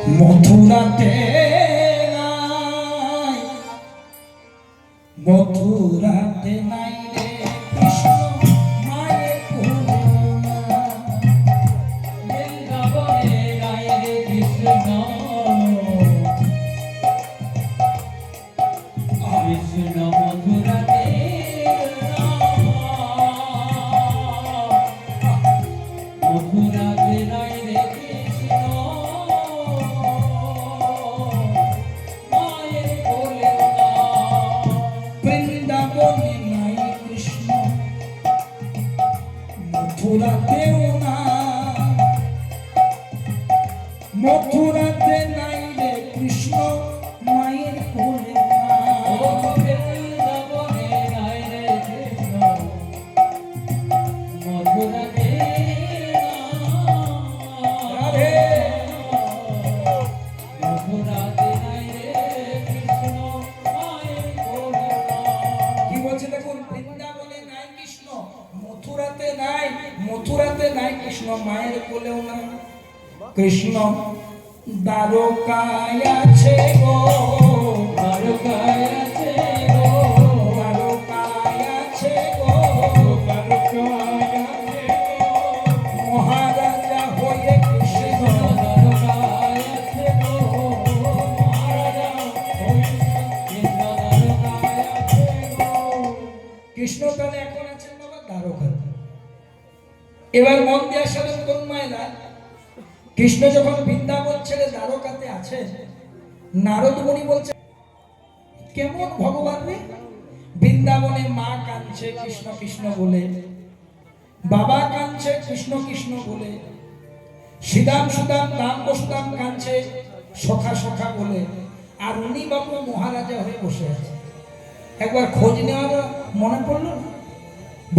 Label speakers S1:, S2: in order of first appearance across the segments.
S1: মথুরাতে নাই, মথুরাতে নাই রে কৃষ্ণ মায়ের করুণা, বৃন্দাবনে নাই রে কৃষ্ণ, কৃষ্ণ মথুরাতে মথুরাতে নাই রে কৃষ্ণ মায়ের করুণা, বৃন্দাবনে নাই কৃষ্ণ মথুরাতেও না, মথুরাতে নাই রে কৃষ্ণ মায়ের করুণা, বৃন্দাবনে নাই রে কৃষ্ণ মথুরাতে মথুরাতে নাই কৃষ্ণ মায়ের কোলেও না, কৃষ্ণ দ্বারকায় আছে গো, দ্বারকায় আছে গো, দ্বারকায় আছে গো, দ্বারকায় আছে গো, মহারাজা হয়ে কৃষ্ণ দ্বারকায় আছে গো, মহারাজা হয়ে কৃষ্ণ দ্বারকায় আছে গো। কৃষ্ণ তাহলে এখন আছেন বাবা দ্বারকাতে। এবার মন দিয়ে সাধন করুন মায়েরা, কৃষ্ণ যখন বৃন্দাবন ছেড়ে দ্বারকাতে আছে, নারদ মুনি বলছে কেমন ভগবান রে, বৃন্দাবনে মা কাঁদছে কৃষ্ণ কৃষ্ণ বলে, বাবা কাঁদছে কৃষ্ণ কৃষ্ণ বলে, শ্রীদাম সুদাম দাম বসুদাম কাঁদছে সখা সখা বলে, আর উনি বাবু মহারাজা হয়ে বসে আছে। একবার খোঁজ নেওয়ার মনে পড়ল,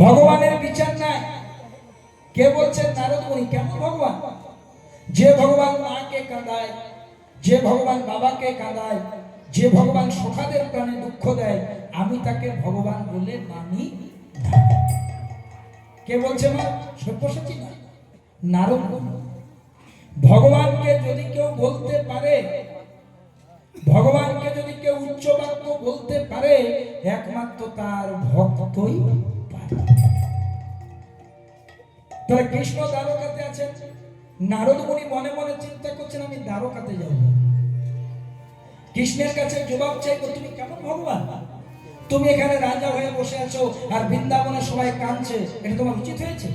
S1: ভগবানের বিচার নাই। কে বলছেন? নারদ মুনি। কেমন ভগবান? যে ভগবান মাকে কাঁদায়, যে ভগবান বাবাকে কাঁদায়, যে ভগবান সখাদের প্রাণে দুঃখ দেয়, আমি তাকে ভগবান বলে মানি না। কে বলছে? মা সব্যসাচী না, নারদ মুনি। ভগবানকে যদি কেউ বলতে পারে, ভগবানকে যদি কেউ উচ্চ বাক্য বলতে পারে, একমাত্র তার ভক্তই পারে। তাহলে কৃষ্ণ দ্বারকাতে আছেন, নারদ মুনি মনে মনে চিন্তা করছেন আমি দ্বারকাতে যাব, কৃষ্ণের কাছে জবাব চাইবো তুমি কেমন ভগবান, তুমি এখানে রাজা হয়ে বসে আছো আর বৃন্দাবনে সবাই কাঁদছে, এটা তোমার উচিত হয়েছে?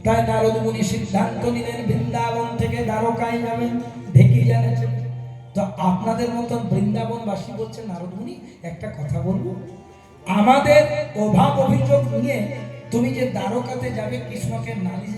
S1: তাই নারদ মুনি সিদ্ধান্ত নিলেন বৃন্দাবন থেকে দ্বারকায় যাবেন, ঢেকি জানেছেন। তো আপনাদের মতন বৃন্দাবনবাসী বলছে নারদ মুনি একটা কথা বলবো, আমাদের অভাব অভিযোগ নিয়ে তুমি যে দ্বারকাতে যাবে কৃষ্ণকে নালিশ